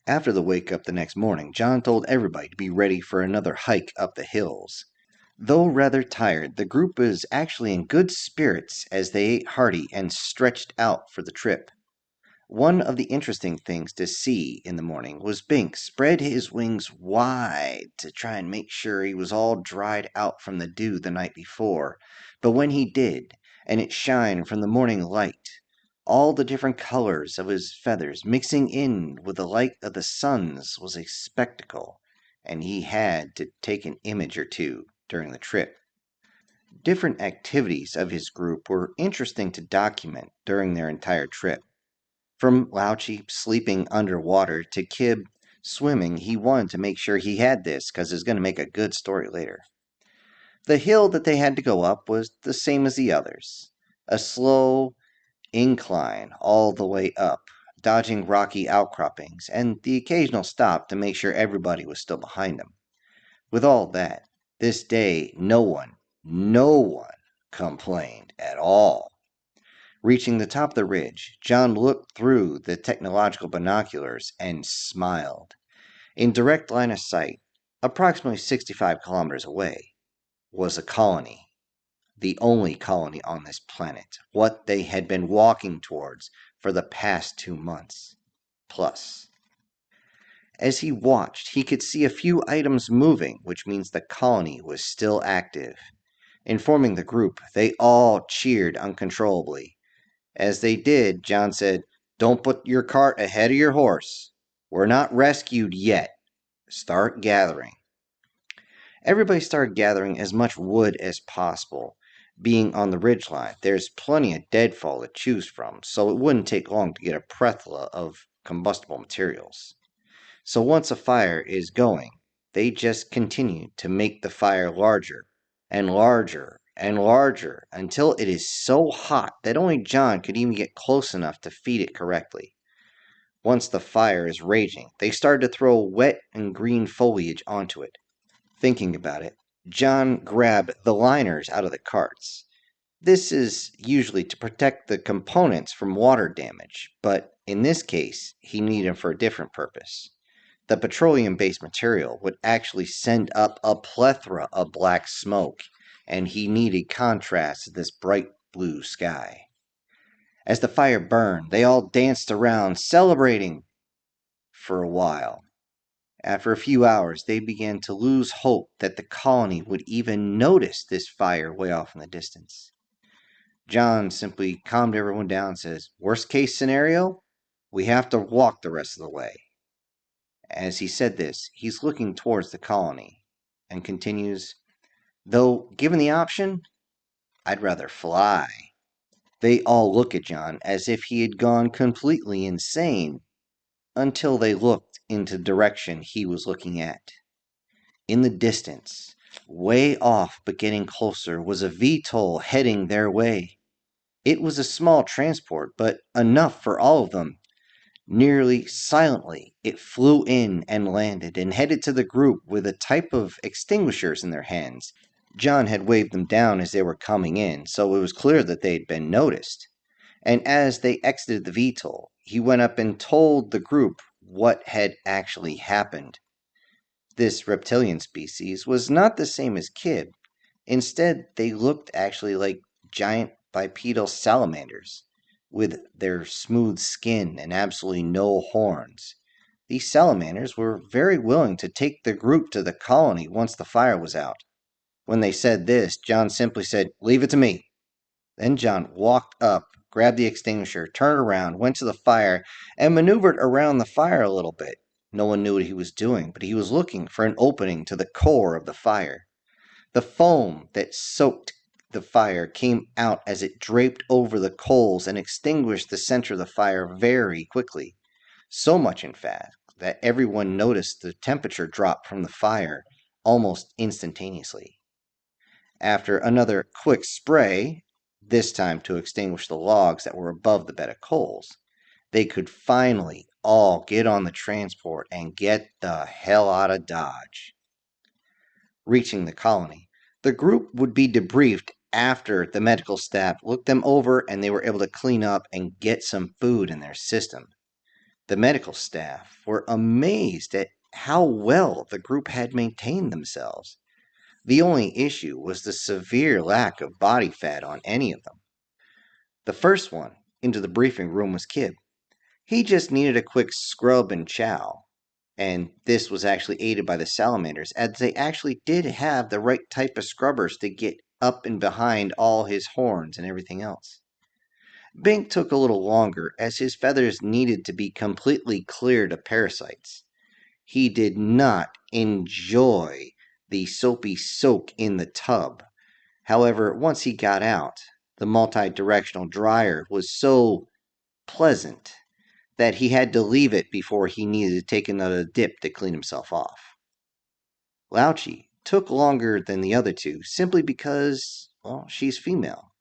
After the wake up the next morning, John told everybody to be ready for another hike up the hills. Though rather tired, the group was actually in good spirits as they ate hearty and stretched out for the trip. One of the interesting things to see in the morning was Bink spread his wings wide to try and make sure he was all dried out from the dew the night before. But when he did, and it shined from the morning light, all the different colors of his feathers mixing in with the light of the sun's was a spectacle, and he had to take an image or two during the trip. Different activities of his group were interesting to document during their entire trip. From Lauchie sleeping underwater to Kib swimming, he wanted to make sure he had this because it's going to make a good story later. The hill that they had to go up was the same as the others, a slow incline all the way up, dodging rocky outcroppings, and the occasional stop to make sure everybody was still behind them. With all that, this day no one complained at all. Reaching the top of the ridge, John looked through the technological binoculars and smiled. In direct line of sight, approximately 65 kilometers away, was a colony. The only colony on this planet, what they had been walking towards for the past 2 months. Plus. As he watched, he could see a few items moving, which means the colony was still active. Informing the group, they all cheered uncontrollably. As they did, John said, "Don't put your cart ahead of your horse. We're not rescued yet. Start gathering." Everybody started gathering as much wood as possible. Being on the ridgeline, there's plenty of deadfall to choose from, so it wouldn't take long to get a plethora of combustible materials. So once a fire is going, they just continue to make the fire larger and larger and larger until it is so hot that only John could even get close enough to feed it correctly. Once the fire is raging, they start to throw wet and green foliage onto it. Thinking about it, John grabbed the liners out of the carts. This is usually to protect the components from water damage, but in this case, he needed them for a different purpose. The petroleum-based material would actually send up a plethora of black smoke, and he needed contrast to this bright blue sky. As the fire burned, they all danced around, celebrating for a while. After a few hours, they began to lose hope that the colony would even notice this fire way off in the distance. John simply calmed everyone down and says, "Worst case scenario, we have to walk the rest of the way." As he said this, he's looking towards the colony and continues, "Though, given the option, I'd rather fly." They all look at John as if he had gone completely insane until they looked into the direction he was looking at. In the distance, way off but getting closer, was a VTOL heading their way. It was a small transport, but enough for all of them. Nearly silently, it flew in and landed and headed to the group with a type of extinguishers in their hands. John had waved them down as they were coming in, so it was clear that they had been noticed. And as they exited the VTOL, he went up and told the group what had actually happened. This reptilian species was not the same as Kib. Instead, they looked actually like giant bipedal salamanders, with their smooth skin and absolutely no horns. These salamanders were very willing to take the group to the colony once the fire was out. When they said this, John simply said, "Leave it to me." Then John walked up, grabbed the extinguisher, turned around, went to the fire, and maneuvered around the fire a little bit. No one knew what he was doing, but he was looking for an opening to the core of the fire. The foam that soaked the fire came out as it draped over the coals and extinguished the center of the fire very quickly. So much, in fact, that everyone noticed the temperature drop from the fire almost instantaneously. After another quick spray, this time to extinguish the logs that were above the bed of coals, they could finally all get on the transport and get the hell out of Dodge. Reaching the colony, the group would be debriefed after the medical staff looked them over and they were able to clean up and get some food in their system. The medical staff were amazed at how well the group had maintained themselves. The only issue was the severe lack of body fat on any of them. The first one into the briefing room was Kib. He just needed a quick scrub and chow, and this was actually aided by the salamanders, as they actually did have the right type of scrubbers to get up and behind all his horns and everything else. Bink took a little longer, as his feathers needed to be completely cleared of parasites. He did not enjoy the soapy soak in the tub. However, once he got out, the multi-directional dryer was so pleasant that he had to leave it before he needed to take another dip to clean himself off. Lauchi took longer than the other two simply because, well, she's female.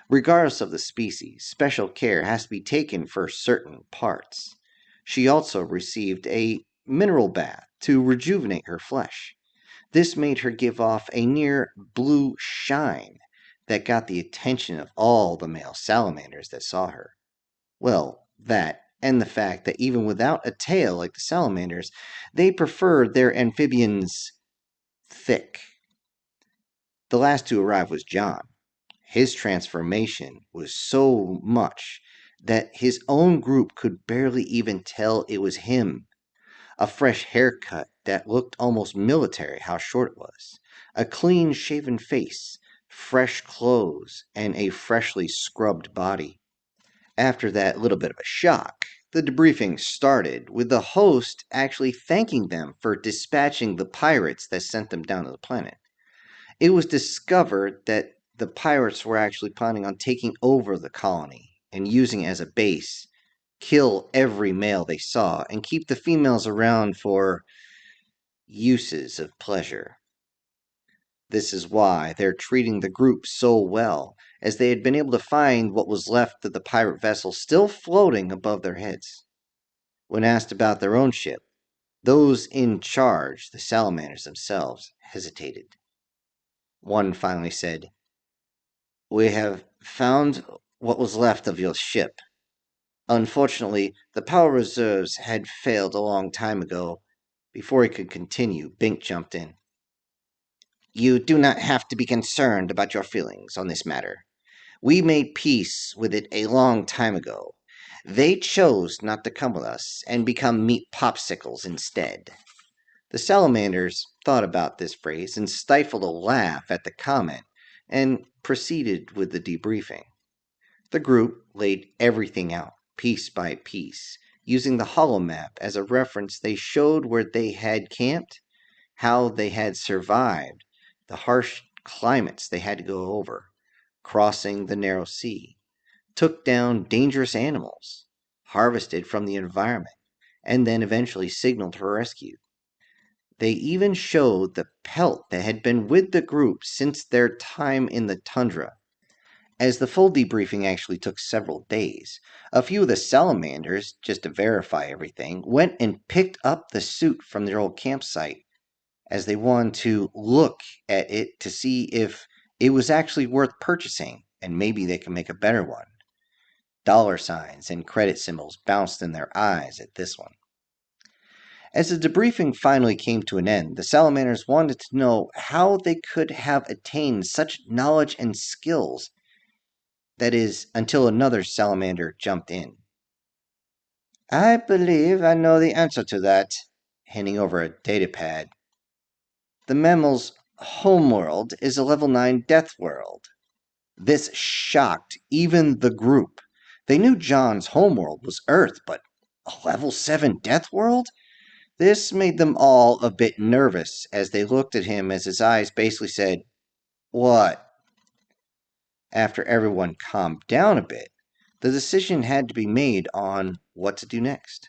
Regardless of the species, special care has to be taken for certain parts. She also received a mineral bath to rejuvenate her flesh. This made her give off a near blue shine that got the attention of all the male salamanders that saw her. Well, that, and the fact that even without a tail like the salamanders, they preferred their amphibians thick. The last to arrive was John. His transformation was so much that his own group could barely even tell it was him. A fresh haircut that looked almost military how short it was, a clean shaven face, fresh clothes, and a freshly scrubbed body. After that little bit of a shock, the debriefing started, with the host actually thanking them for dispatching the pirates that sent them down to the planet. It was discovered that the pirates were actually planning on taking over the colony and using it as a base, kill every male they saw, and keep the females around for uses of pleasure. This is why they're treating the group so well, as they had been able to find what was left of the pirate vessel still floating above their heads. When asked about their own ship, those in charge, the salamanders themselves, hesitated. One finally said, "We have found what was left of your ship. Unfortunately, the power reserves had failed a long time ago." Before he could continue, Bink jumped in. "You do not have to be concerned about your feelings on this matter. We made peace with it a long time ago. They chose not to come with us and become meat popsicles instead." The salamanders thought about this phrase and stifled a laugh at the comment and proceeded with the debriefing. The group laid everything out, piece by piece. Using the holomap as a reference, they showed where they had camped, how they had survived, the harsh climates they had to go over, crossing the narrow sea, took down dangerous animals, harvested from the environment, and then eventually signaled for rescue. They even showed the pelt that had been with the group since their time in the tundra. As the full debriefing actually took several days, a few of the salamanders, just to verify everything, went and picked up the suit from their old campsite, as they wanted to look at it to see if it was actually worth purchasing, and maybe they could make a better one. Dollar signs and credit symbols bounced in their eyes at this one. As the debriefing finally came to an end, the salamanders wanted to know how they could have attained such knowledge and skills. That is, until another salamander jumped in. "I believe I know the answer to that," handing over a datapad. "The mammal's homeworld is a level 9 death world." This shocked even the group. They knew John's homeworld was Earth, but a level 7 death world? This made them all a bit nervous as they looked at him, as his eyes basically said, "What?" After everyone calmed down a bit, the decision had to be made on what to do next.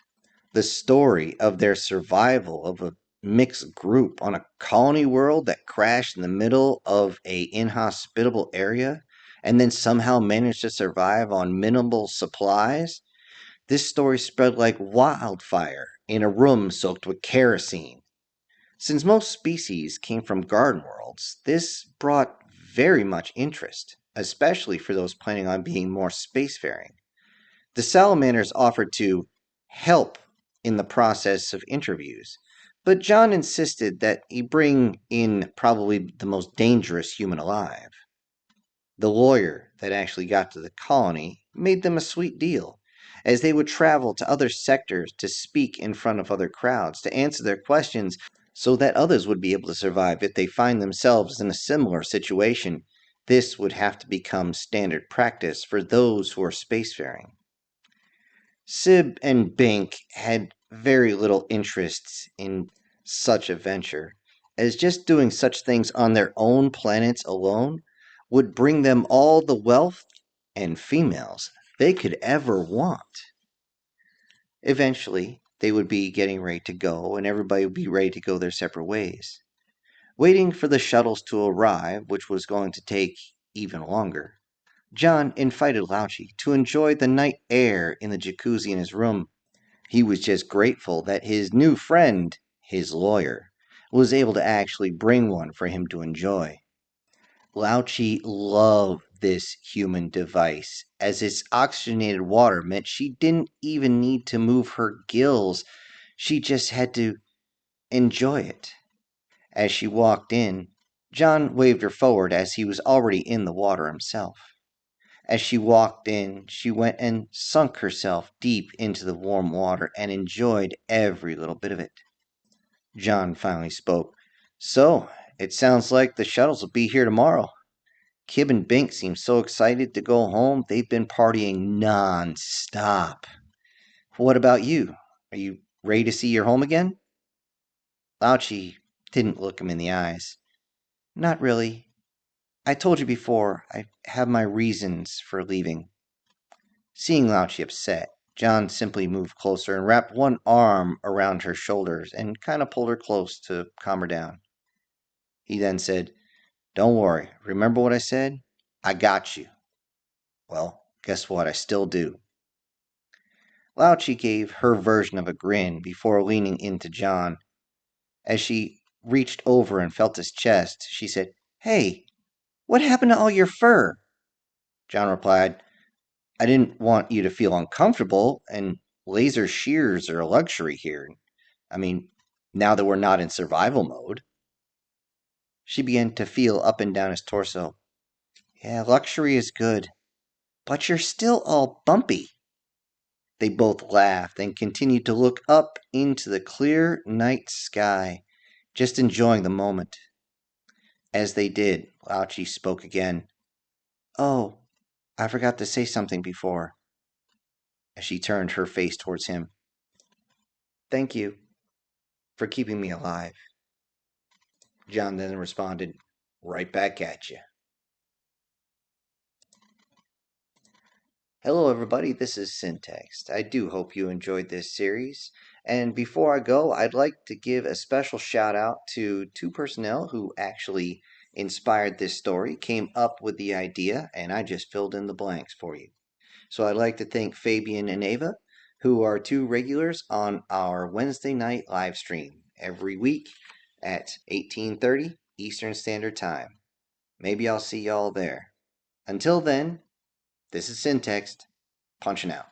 The story of their survival of a mixed group on a colony world that crashed in the middle of a inhospitable area and then somehow managed to survive on minimal supplies. This story spread like wildfire in a room soaked with kerosene. Since most species came from garden worlds, this brought very much interest, especially for those planning on being more spacefaring. The salamanders offered to help in the process of interviews. But John insisted that he bring in probably the most dangerous human alive. The lawyer that actually got to the colony made them a sweet deal, as they would travel to other sectors to speak in front of other crowds, to answer their questions, so that others would be able to survive if they find themselves in a similar situation. This would have to become standard practice for those who are spacefaring. Sib and Bink had very little interest in such a venture, as just doing such things on their own planets alone would bring them all the wealth and females they could ever want. Eventually, they would be getting ready to go, and everybody would be ready to go their separate ways. Waiting for the shuttles to arrive, which was going to take even longer, John invited Lauchi to enjoy the night air in the jacuzzi in his room. He was just grateful that his new friend, his lawyer, was able to actually bring one for him to enjoy. Lauchi loved this human device, as its oxygenated water meant she didn't even need to move her gills. She just had to enjoy it. As she walked in, John waved her forward as he was already in the water himself. As she walked in, she went and sunk herself deep into the warm water and enjoyed every little bit of it. John finally spoke. "So, it sounds like the shuttles will be here tomorrow. Kib and Bink seem so excited to go home. They've been partying non-stop. What about you? Are you ready to see your home again?" Lauchi didn't look him in the eyes. "Not really. I told you before, I have my reasons for leaving." Seeing Lauchi upset, John simply moved closer and wrapped one arm around her shoulders and kind of pulled her close to calm her down. He then said, "Don't worry. Remember what I said? I got you." Well, guess what? I still do. Lauchi gave her version of a grin before leaning into John. As she reached over and felt his chest, she said, "Hey, what happened to all your fur?" John replied, "I didn't want you to feel uncomfortable, and laser shears are a luxury here. I mean, now that we're not in survival mode." She began to feel up and down his torso. "Yeah, luxury is good, but you're still all bumpy." They both laughed and continued to look up into the clear night sky, just enjoying the moment. As they did, Lauchi spoke again. "Oh, I forgot to say something before," as she turned her face towards him. "Thank you for keeping me alive." John then responded, "Right back at you." Hello, everybody. This is Syntext. I do hope you enjoyed this series. And before I go, I'd like to give a special shout out to two personnel who actually inspired this story, came up with the idea, and I just filled in the blanks for you. So I'd like to thank Fabian and Ava, who are two regulars on our Wednesday night live stream every week at 18:30 Eastern Standard Time. Maybe I'll see y'all there. Until then, this is Syntext, punching out.